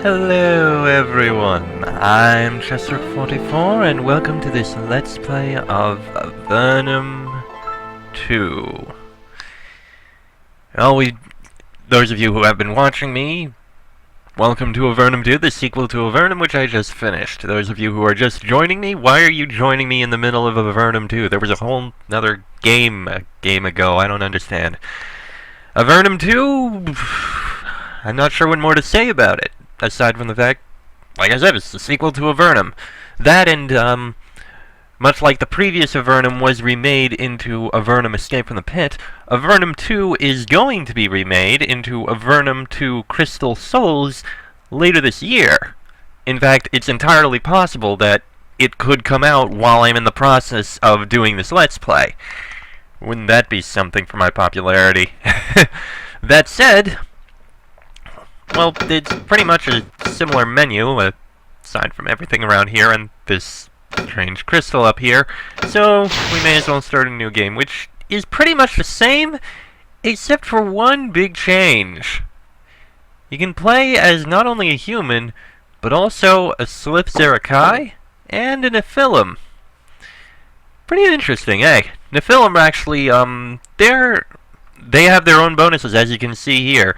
Hello everyone, I'm Chester44 and welcome to this Let's Play of Avernum 2. Those of you who have been watching me, welcome to Avernum 2, the sequel to Avernum, which I just finished. Those of you who are just joining me, why are you joining me in the middle of Avernum 2? There was a whole another game ago, I don't understand. Avernum 2, I'm not sure what more to say about it. Aside from the fact, like I said, it's the sequel to Avernum. That and, much like the previous Avernum was remade into Avernum Escape from the Pit, Avernum 2 is going to be remade into Avernum 2 Crystal Souls later this year. In fact, it's entirely possible that it could come out while I'm in the process of doing this Let's Play. Wouldn't that be something for my popularity? That said, well, it's pretty much a similar menu, aside from everything around here and this strange crystal up here, so we may as well start a new game, which is pretty much the same, except for one big change. You can play as not only a human, but also a Slith Zerakai and a Nephilim. Pretty interesting, eh? Nephilim actually, they have their own bonuses, as you can see here.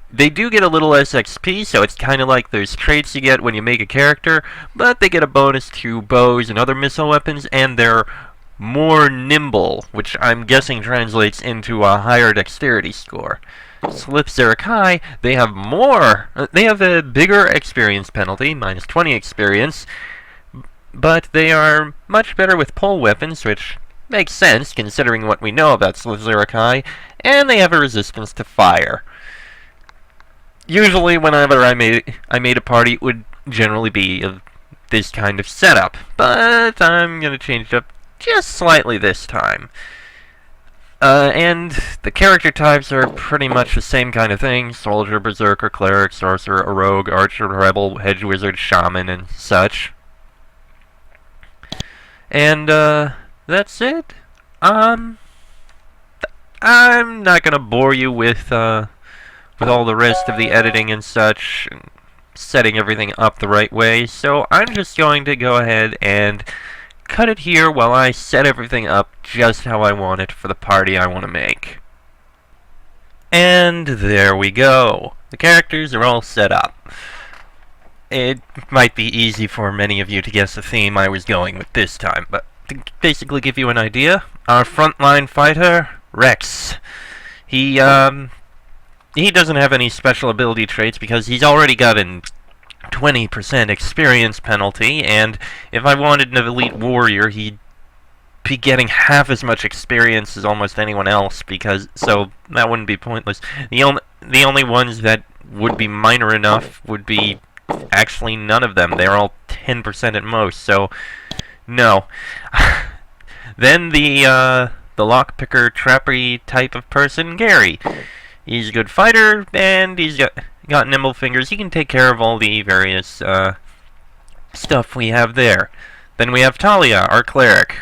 They do get a little less XP, so it's kind of like those traits you get when you make a character, but they get a bonus to bows and other missile weapons, and they're more nimble, which I'm guessing translates into a higher dexterity score. Slith Zerakai, they have a bigger experience penalty, minus 20 experience, but they are much better with pole weapons, which makes sense considering what we know about Slith Zerakai, and they have a resistance to fire. Usually, whenever I made a party, it would generally be this kind of setup, but I'm gonna change it up just slightly this time. And the character types are pretty much the same kind of thing: soldier, berserker, cleric, sorcerer, a rogue, archer, rebel, hedge wizard, shaman, and such. And that's it. I'm not gonna bore you with all the rest of the editing and such, and setting everything up the right way, so I'm just going to go ahead and cut it here while I set everything up just how I want it for the party I want to make. And there we go. The characters are all set up. It might be easy for many of you to guess the theme I was going with this time, but to basically give you an idea, our frontline fighter, Rex, he doesn't have any special ability traits because he's already got a 20% experience penalty, and if I wanted an elite warrior, he'd be getting half as much experience as almost anyone else, so that wouldn't be pointless. The only ones that would be minor enough would be actually none of them. They're all 10% at most, so no. Then the lockpicker, trappery type of person, Gary. He's a good fighter, and he's got nimble fingers. He can take care of all the various stuff we have there. Then we have Talia, our cleric.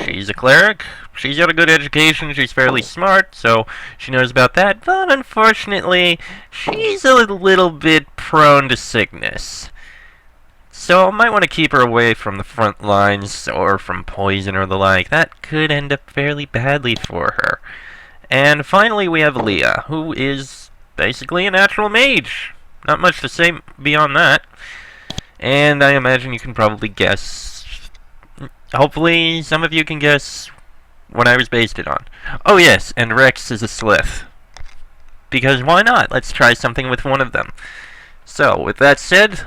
She's a cleric. She's got a good education. She's fairly smart, so she knows about that. But unfortunately, she's a little bit prone to sickness. So I might want to keep her away from the front lines or from poison or the like. That could end up fairly badly for her. And finally, we have Leah, who is basically a natural mage. Not much to say beyond that. And I imagine you can probably guess. Hopefully, some of you can guess what I was based it on. Oh yes, and Rex is a Slith. Because why not? Let's try something with one of them. So, with that said,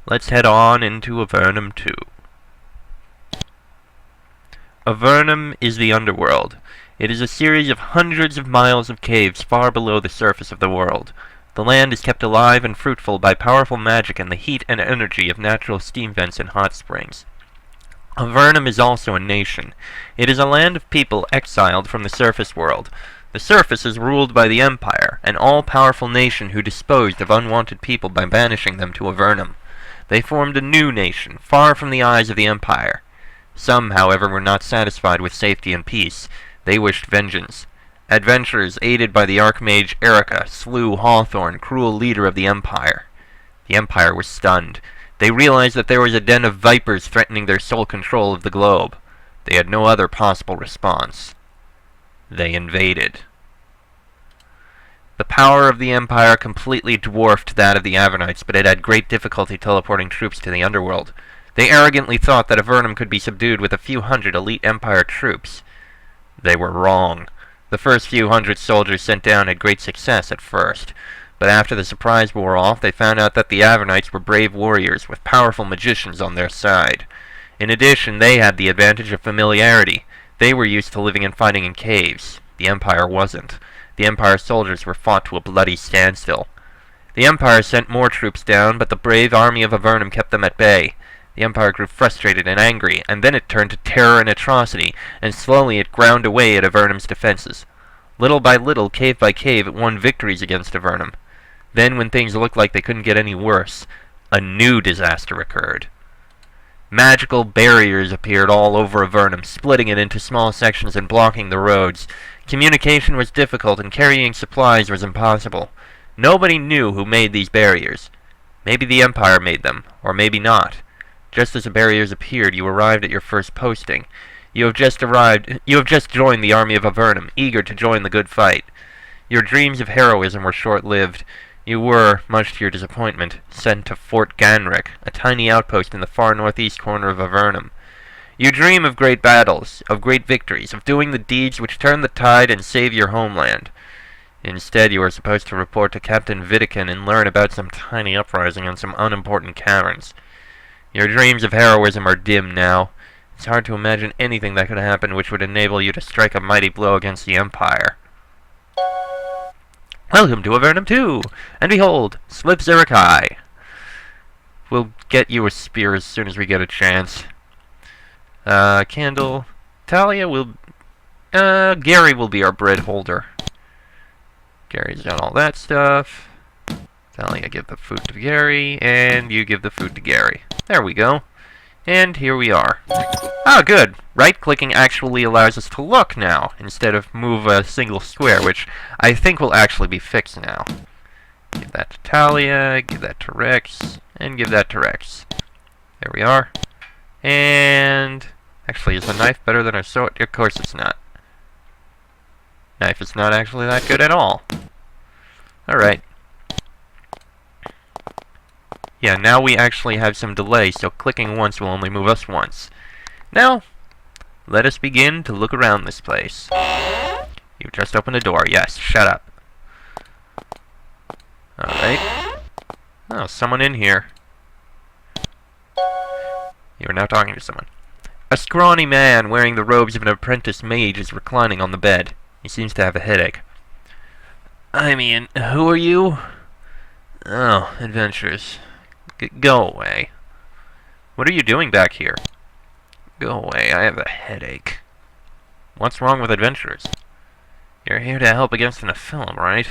let's head on into Avernum 2. Avernum is the underworld. It is a series of hundreds of miles of caves far below the surface of the world. The land is kept alive and fruitful by powerful magic and the heat and energy of natural steam vents and hot springs. Avernum is also a nation. It is a land of people exiled from the surface world. The surface is ruled by the Empire, an all-powerful nation who disposed of unwanted people by banishing them to Avernum. They formed a new nation, far from the eyes of the Empire. Some, however, were not satisfied with safety and peace. They wished vengeance. Adventurers, aided by the Archmage Erica, slew Hawthorne, cruel leader of the Empire. The Empire was stunned. They realized that there was a den of vipers threatening their sole control of the globe. They had no other possible response. They invaded. The power of the Empire completely dwarfed that of the Avernites, but it had great difficulty teleporting troops to the underworld. They arrogantly thought that Avernum could be subdued with a few hundred elite Empire troops. They were wrong. The first few hundred soldiers sent down had great success at first, but after the surprise wore off, they found out that the Avernites were brave warriors with powerful magicians on their side. In addition, they had the advantage of familiarity. They were used to living and fighting in caves. The Empire wasn't. The Empire soldiers were fought to a bloody standstill. The Empire sent more troops down, but the brave army of Avernum kept them at bay. The Empire grew frustrated and angry, and then it turned to terror and atrocity, and slowly it ground away at Avernum's defenses. Little by little, cave by cave, it won victories against Avernum. Then, when things looked like they couldn't get any worse, a new disaster occurred. Magical barriers appeared all over Avernum, splitting it into small sections and blocking the roads. Communication was difficult, and carrying supplies was impossible. Nobody knew who made these barriers. Maybe the Empire made them, or maybe not. Just as the barriers appeared, you arrived at your first posting. You have just joined the army of Avernum, eager to join the good fight. Your dreams of heroism were short-lived. You were, much to your disappointment, sent to Fort Ganrik, a tiny outpost in the far northeast corner of Avernum. You dream of great battles, of great victories, of doing the deeds which turn the tide and save your homeland. Instead, you are supposed to report to Captain Vidican and learn about some tiny uprising on some unimportant caverns. Your dreams of heroism are dim now. It's hard to imagine anything that could happen which would enable you to strike a mighty blow against the Empire. Welcome to Avernum 2! And behold, Slip Zerakai. We'll get you a spear as soon as we get a chance. Candle. Talia will... Gary will be our bread holder. Gary's done all that stuff. Talia, give the food to Gary, and you give the food to Gary. There we go. And here we are. Ah, good. Right-clicking actually allows us to look now, instead of move a single square, which I think will actually be fixed now. Give that to Talia, give that to Rex, and give that to Rex. There we are. And... actually, is the knife better than a sword? Of course it's not. Knife is not actually that good at all. Alright. Yeah, now we actually have some delay, so clicking once will only move us once. Now, let us begin to look around this place. You just opened a door. Yes, shut up. Alright. Oh, someone in here. You are now talking to someone. A scrawny man wearing the robes of an apprentice mage is reclining on the bed. He seems to have a headache. I mean, who are you? Oh, adventurers. Go away. What are you doing back here? Go away, I have a headache. What's wrong with adventurers? You're here to help against an Nephilim, right?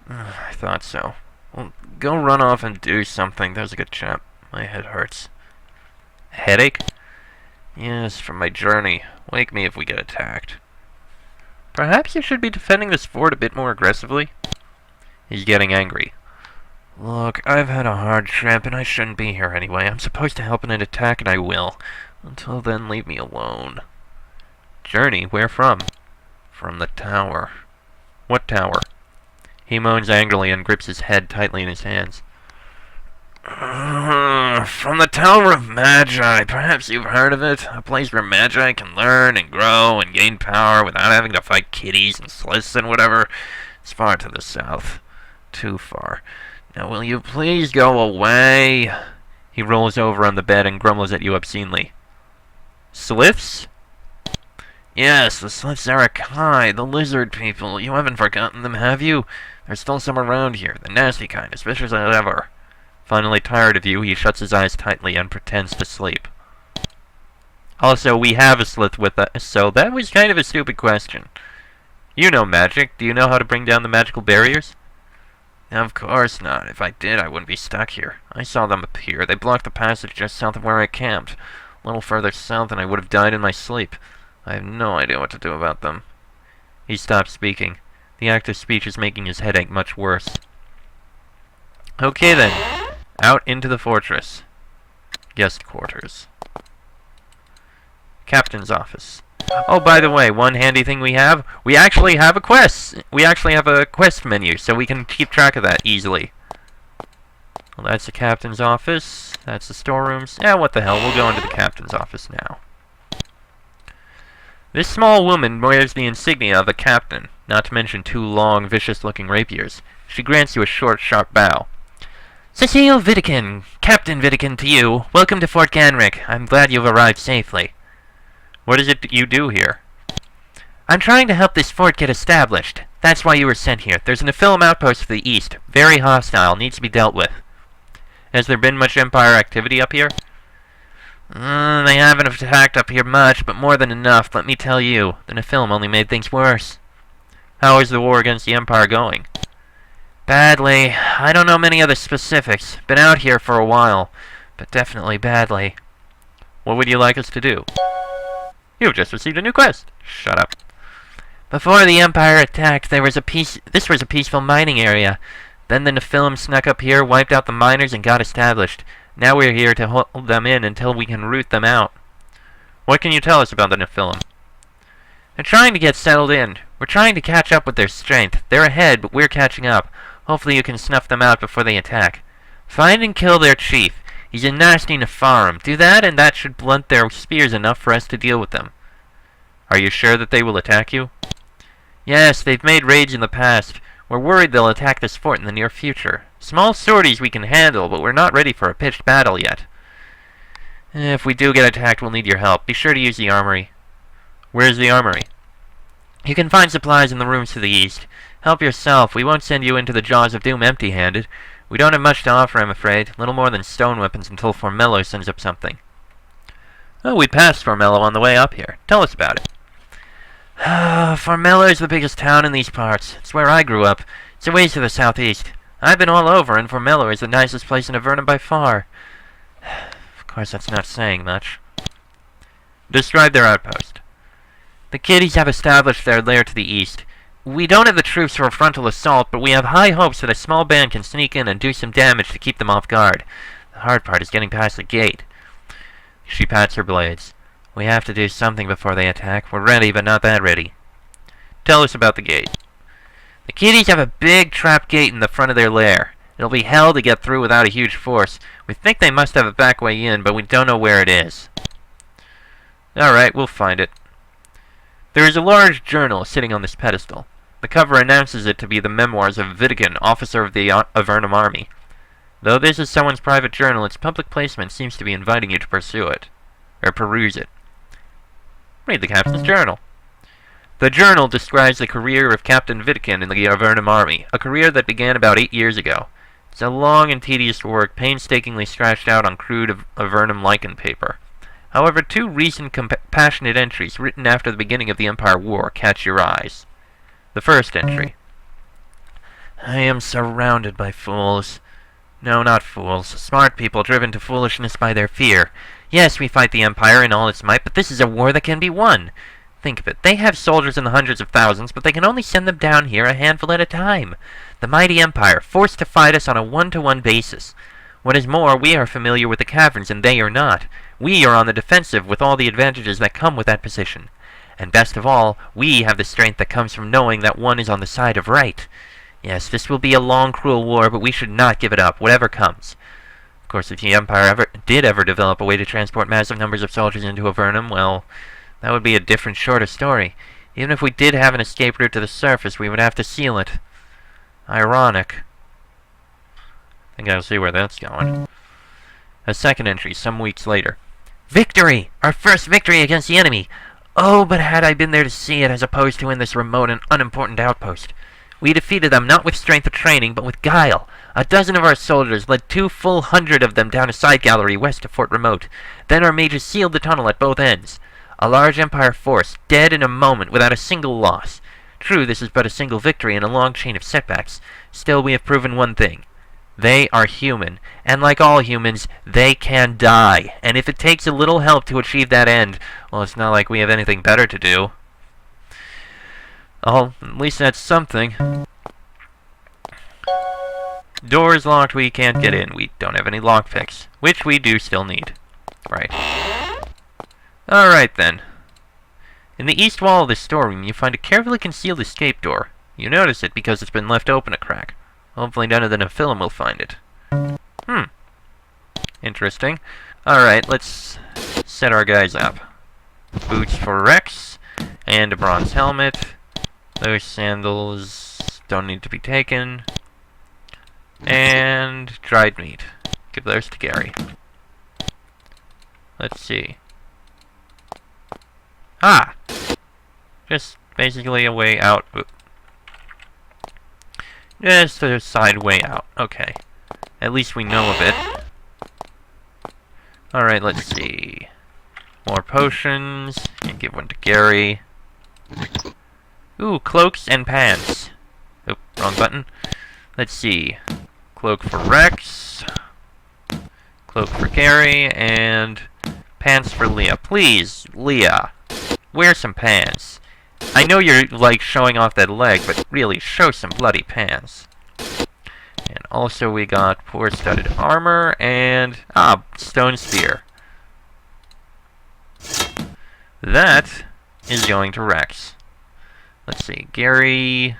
I thought so. Well, go run off and do something. There's a good chap. My head hurts. Headache? Yes, from my journey. Wake me if we get attacked. Perhaps you should be defending this fort a bit more aggressively? He's getting angry. Look, I've had a hard trip, and I shouldn't be here anyway. I'm supposed to help in an attack, and I will. Until then, leave me alone. Journey? Where from? From the tower. What tower? He moans angrily and grips his head tightly in his hands. From the Tower of Magi. Perhaps you've heard of it. A place where Magi can learn and grow and gain power without having to fight kitties and sliths and whatever. It's far to the south. Too far. Now will you please go away? He rolls over on the bed and grumbles at you obscenely. Sliths? Yes, the Slith Zerakai, the lizard people. You haven't forgotten them, have you? There's still some around here, the nasty kind, as vicious as ever. Finally tired of you, he shuts his eyes tightly and pretends to sleep. Also, we have a Slith with us, so that was kind of a stupid question. You know magic. Do you know how to bring down the magical barriers? Of course not. If I did, I wouldn't be stuck here. I saw them appear. They blocked the passage just south of where I camped. A little further south and I would have died in my sleep. I have no idea what to do about them. He stops speaking. The act of speech is making his headache much worse. Okay then. Out into the fortress. Guest quarters. Captain's office. Oh, by the way, one handy thing we actually have a quest. We actually have a quest menu, so we can keep track of that easily. Well, that's the captain's office. That's the storerooms. Yeah, what the hell, we'll go into the captain's office now. This small woman wears the insignia of a captain, not to mention 2 long, vicious-looking rapiers. She grants you a short, sharp bow. Cecile Vidican, Captain Vidican to you. Welcome to Fort Ganrik. I'm glad you've arrived safely. What is it you do here? I'm trying to help this fort get established. That's why you were sent here. There's an Nephilim outpost to the east. Very hostile. Needs to be dealt with. Has there been much Empire activity up here? They haven't attacked up here much, but more than enough, let me tell you. The Nephilim only made things worse. How is the war against the Empire going? Badly. I don't know many other specifics. Been out here for a while, but definitely badly. What would you like us to do? You've just received a new quest. Shut up. Before the Empire attacked, this was a peaceful mining area. Then the Nephilim snuck up here, wiped out the miners, and got established. Now we're here to hold them in until we can root them out. What can you tell us about the Nephilim? They're trying to get settled in. We're trying to catch up with their strength. They're ahead, but we're catching up. Hopefully you can snuff them out before they attack. Find and kill their chief. He's a nasty Nepharim. Do that, and that should blunt their spears enough for us to deal with them. Are you sure that they will attack you? Yes, they've made raids in the past. We're worried they'll attack this fort in the near future. Small sorties we can handle, but we're not ready for a pitched battle yet. If we do get attacked, we'll need your help. Be sure to use the armory. Where's the armory? You can find supplies in the rooms to the east. Help yourself. We won't send you into the jaws of doom empty-handed. We don't have much to offer, I'm afraid. Little more than stone weapons until Formello sends up something. Oh, we passed Formello on the way up here. Tell us about it. Formello is the biggest town in these parts. It's where I grew up. It's a ways to the southeast. I've been all over, and Formello is the nicest place in Avernum by far. Of course, that's not saying much. Describe their outpost. The kiddies have established their lair to the east. We don't have the troops for a frontal assault, but we have high hopes that a small band can sneak in and do some damage to keep them off guard. The hard part is getting past the gate. She pats her blades. We have to do something before they attack. We're ready, but not that ready. Tell us about the gate. The kiddies have a big trap gate in the front of their lair. It'll be hell to get through without a huge force. We think they must have a back way in, but we don't know where it is. Alright, we'll find it. There is a large journal sitting on this pedestal. The cover announces it to be the memoirs of Vidican, officer of the Avernum army. Though this is someone's private journal, its public placement seems to be inviting you to pursue it. Or peruse it. Read the captain's journal. The journal describes the career of Captain Vidican in the Avernum army, a career that began about 8 years ago. It's a long and tedious work, painstakingly scratched out on crude Avernum lichen paper. However, 2 recent compassionate entries written after the beginning of the Empire War catch your eyes. The first entry. I am surrounded by fools. No, not fools. Smart people driven to foolishness by their fear. Yes, we fight the Empire in all its might, but this is a war that can be won. Think of it. They have soldiers in the hundreds of thousands, but they can only send them down here a handful at a time. The mighty Empire, forced to fight us on a one-to-one basis. What is more, we are familiar with the caverns, and they are not. We are on the defensive with all the advantages that come with that position. And best of all, we have the strength that comes from knowing that one is on the side of right. Yes, this will be a long, cruel war, but we should not give it up, whatever comes. Of course, if the Empire did ever develop a way to transport massive numbers of soldiers into Avernum, well, that would be a different, shorter story. Even if we did have an escape route to the surface, we would have to seal it. Ironic. I think I'll see where that's going. A second entry, some weeks later. Victory! Our first victory against the enemy! Oh, but had I been there to see it, as opposed to in this remote and unimportant outpost. We defeated them not with strength or training, but with guile. A dozen of our soldiers led 2 full hundred of them down a side gallery west of Fort Remote. Then our mages sealed the tunnel at both ends. A large Empire force, dead in a moment without a single loss. True, this is but a single victory in a long chain of setbacks. Still, we have proven one thing. They are human, and like all humans, they can die. And if it takes a little help to achieve that end, well, it's not like we have anything better to do. Oh, at least that's something. Door's locked, we can't get in. We don't have any lockpicks, which we do still need. Right. Alright then. In the east wall of this storeroom, you find a carefully concealed escape door. You notice it because it's been left open a crack. Hopefully none of the Nephilim will find it. Interesting. Alright, let's set our guys up. Boots for Rex, and a bronze helmet. Those sandals don't need to be taken. And dried meat. Give those to Gary. Let's see. Ah! Just basically a way out. Just a side way out. Okay. At least we know of it. Alright, let's see. More potions. And give one to Gary. Ooh, cloaks and pants. Oh, wrong button. Let's see. Cloak for Rex. Cloak for Gary. And pants for Leah. Please, Leah, wear some pants. I know you're, like, showing off that leg, but really, show some bloody pants. And also we got poor studded armor and, stone spear. That is going to Rex. Let's see, Gary...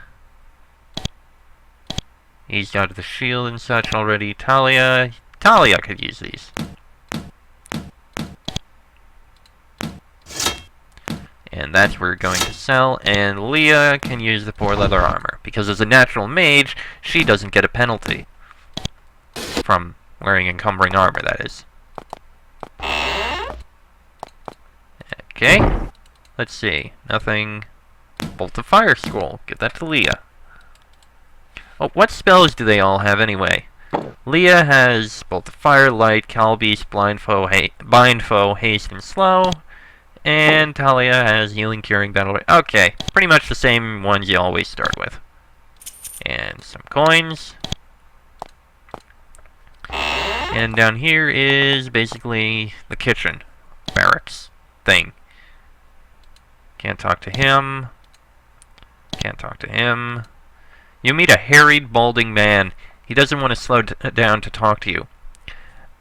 He's got the shield and such already. Talia could use these. And that's where we're going to sell, and Leah can use the poor leather armor, because as a natural mage, she doesn't get a penalty. From wearing encumbering armor, that is. Okay, let's see, nothing. Bolt of Fire Scroll, give that to Leah. Oh, what spells do they all have anyway? Leah has Bolt of Fire, Light, Calbeast, Bind Foe, Haste, and Slow. And Talia has Healing, Curing, Battle... Okay, pretty much the same ones you always start with. And some coins. And down here is basically the kitchen. Barracks thing. Can't talk to him. Can't talk to him. You meet a harried, balding man. He doesn't want to slow down to talk to you.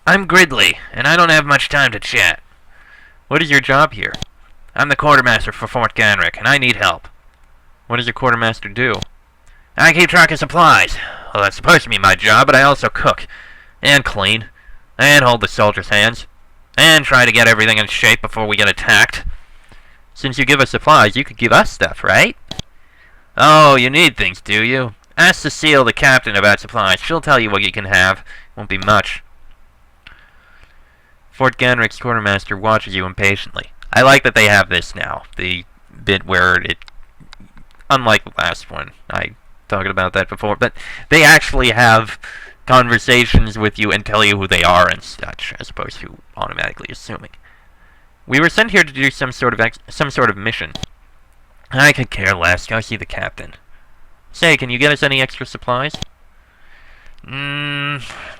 I'm Gridley, and I don't have much time to chat. What is your job here? I'm the quartermaster for Fort Ganrik, and I need help. What does your quartermaster do? I keep track of supplies. Well, that's supposed to be my job, but I also cook. And clean. And hold the soldiers' hands. And try to get everything in shape before we get attacked. Since you give us supplies, you could give us stuff, right? Oh, you need things, do you? Ask Cecile, the captain, about supplies. She'll tell you what you can have. Won't be much. Fort Ganrik's quartermaster watches you impatiently. I like that they have this now. The bit where it... Unlike the last one. I talked about that before. But they actually have conversations with you and tell you who they are and such, as opposed to automatically assuming. We were sent here to do some sort of mission. I could care less. Go see the captain. Say, can you get us any extra supplies? No,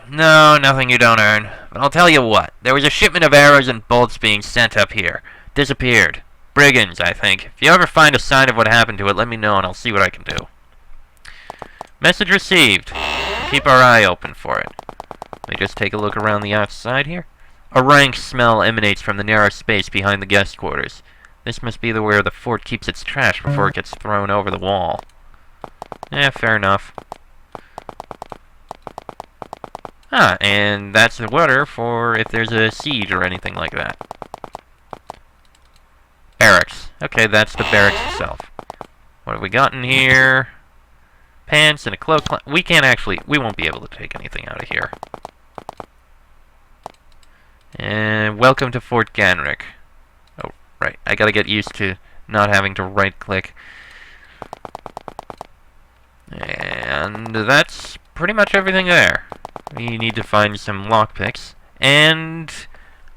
nothing you don't earn. But I'll tell you what. There was a shipment of arrows and bolts being sent up here. Disappeared. Brigands, I think. If you ever find a sign of what happened to it, let me know and I'll see what I can do. Message received. Keep our eye open for it. Let me just take a look around the outside here. A rank smell emanates from the narrow space behind the guest quarters. This must be where the fort keeps its trash before it gets thrown over the wall. Fair enough. And that's the water for if there's a siege or anything like that. Barracks. Okay, that's the barracks itself. What have we got in here? Pants and a cloak. We won't be able to take anything out of here. And welcome to Fort Ganrik. Oh, right. I gotta get used to not having to right-click. And that's pretty much everything there. We need to find some lockpicks. And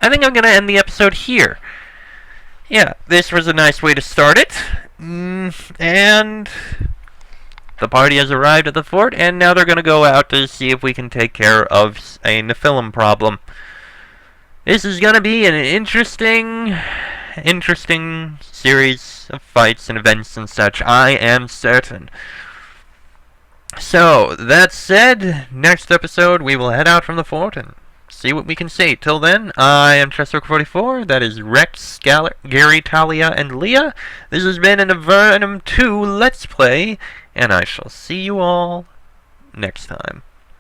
I think I'm going to end the episode here. Yeah, this was a nice way to start it. And the party has arrived at the fort, and now they're going to go out to see if we can take care of a Nephilim problem. This is going to be an interesting series of fights and events and such, I am certain. So, that said, next episode we will head out from the fort and see what we can see. Till then, I am Chester44, that is Rex, Gary, Talia, and Leah. This has been an Avernum 2 Let's Play, and I shall see you all next time.